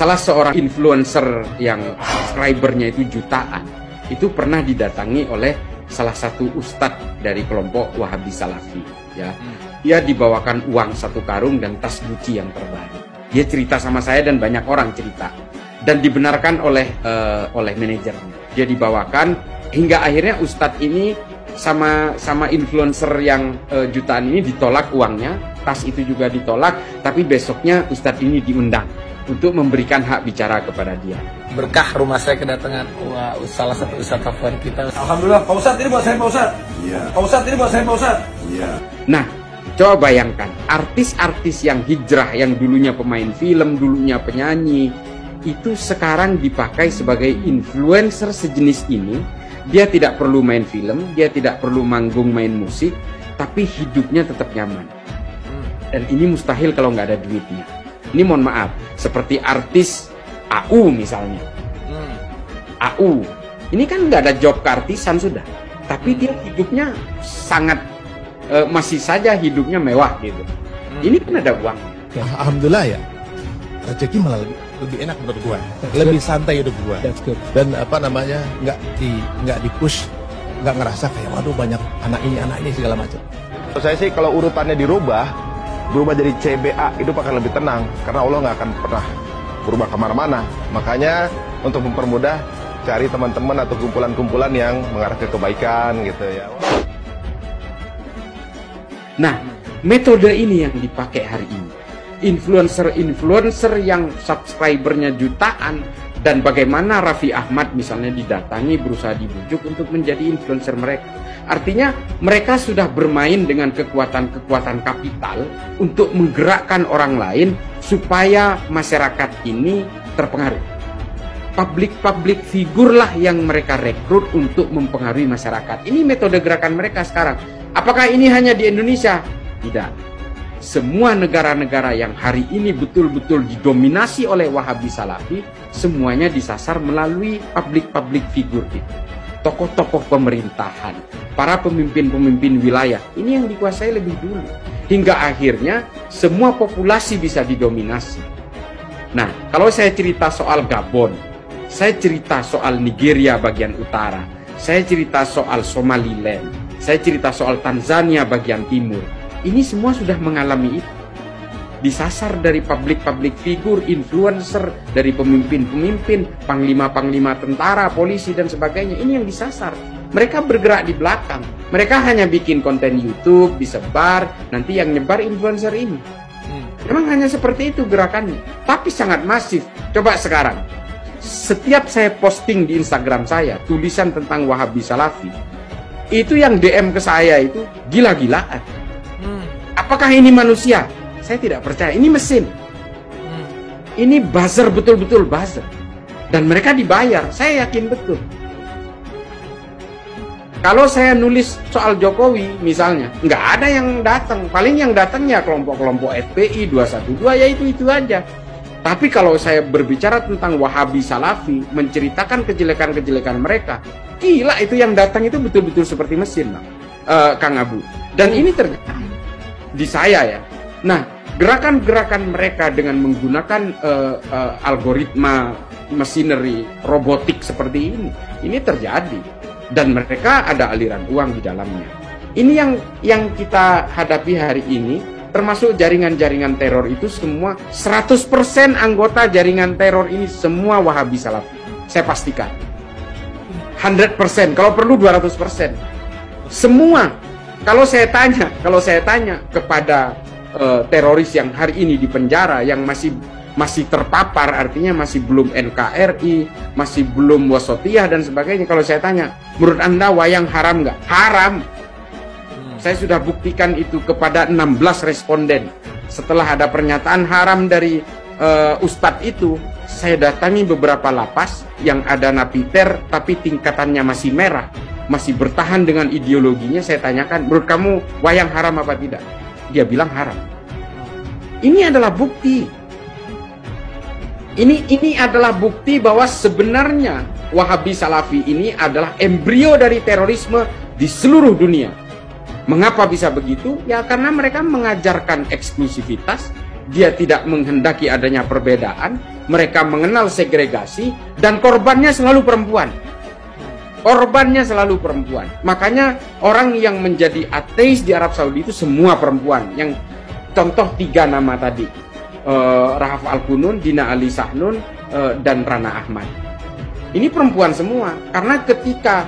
salah seorang influencer yang subscribernya itu jutaan, itu pernah didatangi oleh salah satu ustadz dari kelompok Wahabi Salafi. Ya, dia dibawakan uang 1 karung dan tas Gucci yang terbaru. Dia cerita sama saya dan banyak orang cerita, dan dibenarkan oleh manajernya. Dia dibawakan hingga akhirnya ustadz ini sama influencer yang jutaan ini ditolak uangnya, tas itu juga ditolak, tapi besoknya ustadz ini diundang untuk memberikan hak bicara kepada dia. Berkah rumah saya kedatangan salah satu ustadz favorit kita. Alhamdulillah, Pak Ustadz, ini buat saya Pak Ustadz. Iya. Pak Ustadz, ini buat saya Pak Ustadz. Iya. Nah, coba bayangkan artis-artis yang hijrah, yang dulunya pemain film, dulunya penyanyi, itu sekarang dipakai sebagai influencer sejenis ini. Dia tidak perlu main film, dia tidak perlu manggung main musik, tapi hidupnya tetap nyaman. Dan ini mustahil kalau nggak ada duitnya. Ini mohon maaf, seperti artis AU misalnya. AU, ini kan nggak ada job keartisan sudah, tapi dia hidupnya sangat masih saja hidupnya mewah gitu. Ini kan ada uang. Ya, alhamdulillah ya, rezeki malah lebih enak menurut gua, lebih santai hidup gua. Dan apa namanya, nggak di push, nggak ngerasa kayak waduh banyak anak ini segala macam. Saya sih kalau urutannya berubah jadi CBA itu akan lebih tenang, karena Allah nggak akan pernah berubah kemana-mana. Makanya untuk mempermudah, cari teman-teman atau kumpulan-kumpulan yang mengarah ke kebaikan gitu ya. Nah, metode ini yang dipakai hari ini. Influencer yang subscribernya jutaan, dan bagaimana Raffi Ahmad misalnya didatangi, berusaha dibujuk untuk menjadi influencer mereka. Artinya mereka sudah bermain dengan kekuatan kapital untuk menggerakkan orang lain supaya masyarakat ini terpengaruh. Public figure lah yang mereka rekrut untuk mempengaruhi masyarakat. Ini metode gerakan mereka sekarang. Apakah ini hanya di Indonesia? Tidak. Semua negara-negara yang hari ini betul-betul didominasi oleh Wahabi Salafi, semuanya disasar melalui public figure itu. Tokoh-tokoh pemerintahan, para pemimpin-pemimpin wilayah, ini yang dikuasai lebih dulu. Hingga akhirnya semua populasi bisa didominasi. Nah, kalau saya cerita soal Gabon, saya cerita soal Nigeria bagian utara, saya cerita soal Somaliland, saya cerita soal Tanzania bagian timur, ini semua sudah mengalami itu. Disasar dari public figure, influencer, dari pemimpin-pemimpin, panglima-panglima tentara, polisi, dan sebagainya. Ini yang disasar. Mereka bergerak di belakang. Mereka hanya bikin konten YouTube, disebar, nanti yang nyebar influencer ini. Memang hanya seperti itu gerakannya. Tapi sangat masif. Coba sekarang, setiap saya posting di Instagram saya, tulisan tentang Wahabi Salafi, itu yang DM ke saya itu gila-gilaan. Apakah ini manusia? Saya tidak percaya. Ini mesin. Ini buzzer, betul-betul buzzer. Dan mereka dibayar. Saya yakin betul. Kalau saya nulis soal Jokowi misalnya, nggak ada yang datang. Paling yang datang ya kelompok-kelompok FPI 212, ya itu aja. Tapi kalau saya berbicara tentang Wahabi Salafi, menceritakan kejelekan-kejelekan mereka, gila, itu yang datang itu betul-betul seperti mesin, Kang Abu. Dan ini terjadi di saya ya. Nah, gerakan-gerakan mereka dengan menggunakan algoritma, machinery, robotik seperti ini terjadi, dan mereka ada aliran uang di dalamnya. Ini yang kita hadapi hari ini, termasuk jaringan-jaringan teror itu semua 100% anggota jaringan teror ini semua Wahabi Salafi. Saya pastikan 100%, kalau perlu 200%. Semua. Kalau saya tanya kepada teroris yang hari ini di penjara, yang masih terpapar, artinya masih belum NKRI, masih belum Wasatiyah dan sebagainya, kalau saya tanya, menurut Anda wayang haram nggak? Haram. Saya sudah buktikan itu kepada 16 responden. Setelah ada pernyataan haram dari Ustadz itu, saya datangi beberapa lapas yang ada napiter tapi tingkatannya masih merah, masih bertahan dengan ideologinya. Saya tanyakan, menurut kamu wayang haram apa tidak? Dia bilang haram. Ini adalah bukti. Ini adalah bukti bahwa sebenarnya Wahabi Salafi ini adalah embrio dari terorisme di seluruh dunia. Mengapa bisa begitu? Ya karena mereka mengajarkan eksklusivitas, dia tidak menghendaki adanya perbedaan, mereka mengenal segregasi, dan korbannya selalu perempuan. Korbannya selalu perempuan. Makanya orang yang menjadi ateis di Arab Saudi itu semua perempuan. Yang contoh 3 nama tadi, Rahaf Al-Qunun, Dina Ali Sahnun, dan Rana Ahmad. Ini perempuan semua. Karena ketika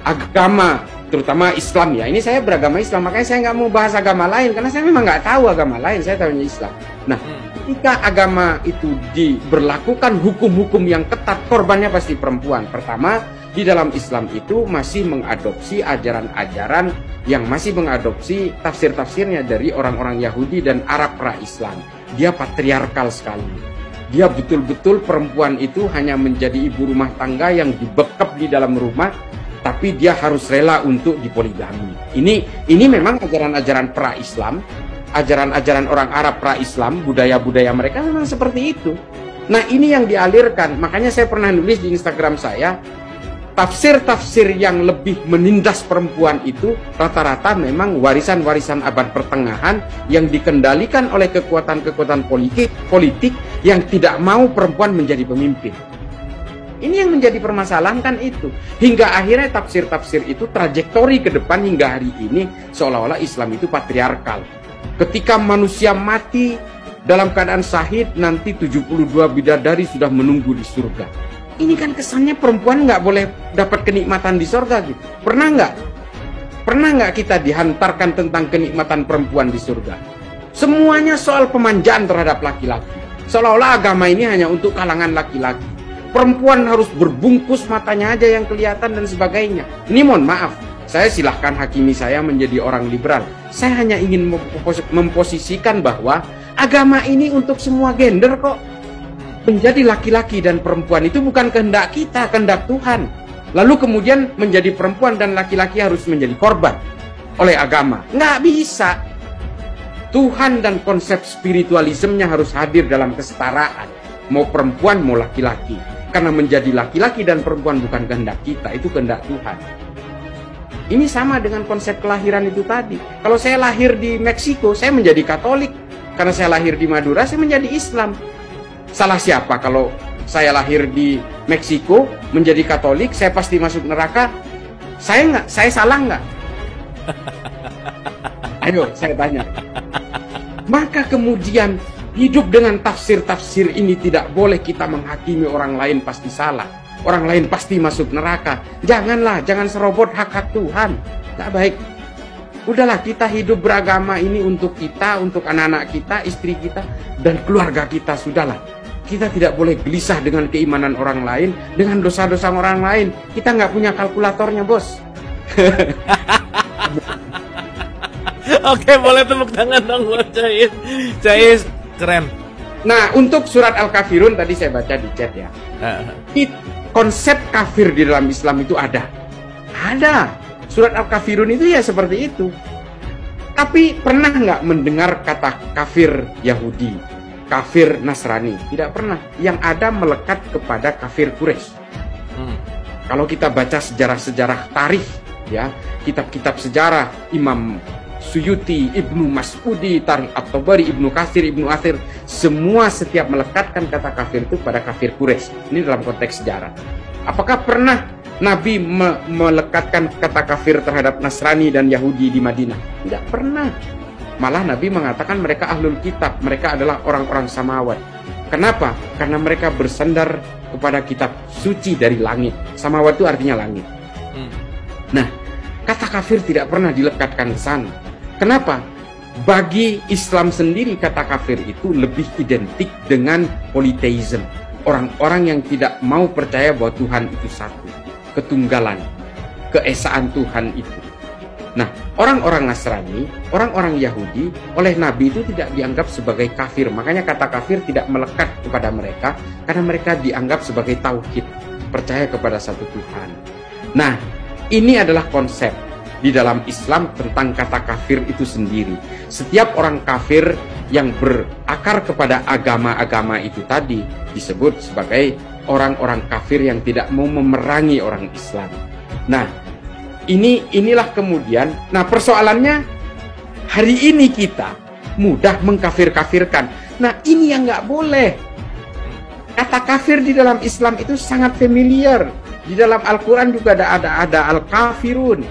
agama, terutama Islam ya, ini saya beragama Islam, makanya saya nggak mau bahas agama lain, karena saya memang nggak tahu agama lain, saya tahunya Islam. Nah, ketika agama itu diberlakukan hukum-hukum yang ketat, korbannya pasti perempuan. Pertama, di dalam Islam itu masih mengadopsi ajaran-ajaran yang masih mengadopsi tafsir-tafsirnya dari orang-orang Yahudi dan Arab pra-Islam. Dia patriarkal sekali. Dia betul-betul perempuan itu hanya menjadi ibu rumah tangga yang dibekap di dalam rumah, tapi dia harus rela untuk dipoligami. Ini memang ajaran-ajaran pra-Islam, ajaran-ajaran orang Arab pra-Islam, budaya-budaya mereka memang seperti itu. Nah, ini yang dialirkan. Makanya saya pernah nulis di Instagram saya, tafsir-tafsir yang lebih menindas perempuan itu rata-rata memang warisan-warisan abad pertengahan yang dikendalikan oleh kekuatan-kekuatan politik yang tidak mau perempuan menjadi pemimpin. Ini yang menjadi permasalahan kan itu. Hingga akhirnya tafsir-tafsir itu trajektori ke depan hingga hari ini seolah-olah Islam itu patriarkal. Ketika manusia mati dalam keadaan syahid, nanti 72 bidadari sudah menunggu di surga. Ini kan kesannya perempuan nggak boleh dapat kenikmatan di surga gitu. Pernah nggak? Pernah nggak kita dihantarkan tentang kenikmatan perempuan di surga? Semuanya soal pemanjaan terhadap laki-laki. Seolah-olah agama ini hanya untuk kalangan laki-laki. Perempuan harus berbungkus matanya aja yang kelihatan dan sebagainya. Ini mohon maaf, saya silahkan hakimi saya menjadi orang liberal. Saya hanya ingin memposisikan bahwa agama ini untuk semua gender kok. Menjadi laki-laki dan perempuan itu bukan kehendak kita, kehendak Tuhan. Lalu kemudian menjadi perempuan dan laki-laki harus menjadi korban oleh agama. Nggak bisa. Tuhan dan konsep spiritualismenya harus hadir dalam kesetaraan. Mau perempuan, mau laki-laki. Karena menjadi laki-laki dan perempuan bukan kehendak kita, itu kehendak Tuhan. Ini sama dengan konsep kelahiran itu tadi. Kalau saya lahir di Meksiko, saya menjadi Katolik. Karena saya lahir di Madura, saya menjadi Islam. Salah siapa kalau saya lahir di Meksiko menjadi Katolik, saya pasti masuk neraka? Saya salah nggak? Ayo, saya tanya. Maka kemudian hidup dengan tafsir-tafsir ini tidak boleh kita menghakimi orang lain pasti salah. Orang lain pasti masuk neraka. Janganlah, jangan serobot hak-hak Tuhan. Nggak baik. Udahlah, kita hidup beragama ini untuk kita, untuk anak-anak kita, istri kita, dan keluarga kita. Sudahlah. Kita tidak boleh gelisah dengan keimanan orang lain, dengan dosa-dosa orang lain. Kita nggak punya kalkulatornya, bos. Oke, boleh tepuk tangan dong buat Cais. Cais, keren. Nah, untuk surat Al-Kafirun tadi saya baca di chat ya. Konsep kafir di dalam Islam itu ada. Ada. Surat Al-Kafirun itu ya seperti itu. Tapi pernah nggak mendengar kata kafir Yahudi? Kafir Nasrani, tidak pernah. Yang ada melekat kepada kafir Quraisy. Kalau kita baca sejarah-sejarah tarikh, ya, kitab-kitab sejarah Imam Suyuti, Ibnu Mas'udi, Tarikh At-Tabari, Ibnu Katsir, Ibnu Athir, semua setiap melekatkan kata kafir itu pada kafir Quraisy. Ini dalam konteks sejarah. Apakah pernah Nabi melekatkan kata kafir terhadap Nasrani dan Yahudi di Madinah? Tidak pernah. Malah Nabi mengatakan mereka ahlul kitab, mereka adalah orang-orang samawat. Kenapa? Karena mereka bersandar kepada kitab suci dari langit. Samawat itu artinya langit. Nah, kata kafir tidak pernah dilekatkan ke sana. Kenapa? Bagi Islam sendiri kata kafir itu lebih identik dengan polytheism. Orang-orang yang tidak mau percaya bahwa Tuhan itu satu. Ketunggalan, keesaan Tuhan itu. Nah, orang-orang Nasrani, orang-orang Yahudi, oleh Nabi itu tidak dianggap sebagai kafir. Makanya kata kafir tidak melekat kepada mereka, karena mereka dianggap sebagai tauhid, percaya kepada satu Tuhan. Nah, ini adalah konsep di dalam Islam tentang kata kafir itu sendiri. Setiap orang kafir yang berakar kepada agama-agama itu tadi disebut sebagai orang-orang kafir yang tidak mau memerangi orang Islam. Nah, inilah kemudian, nah persoalannya hari ini kita mudah mengkafir-kafirkan. Nah, ini yang nggak boleh. Kata kafir di dalam Islam itu sangat familiar. Di dalam Al-Quran juga ada al-kafirun.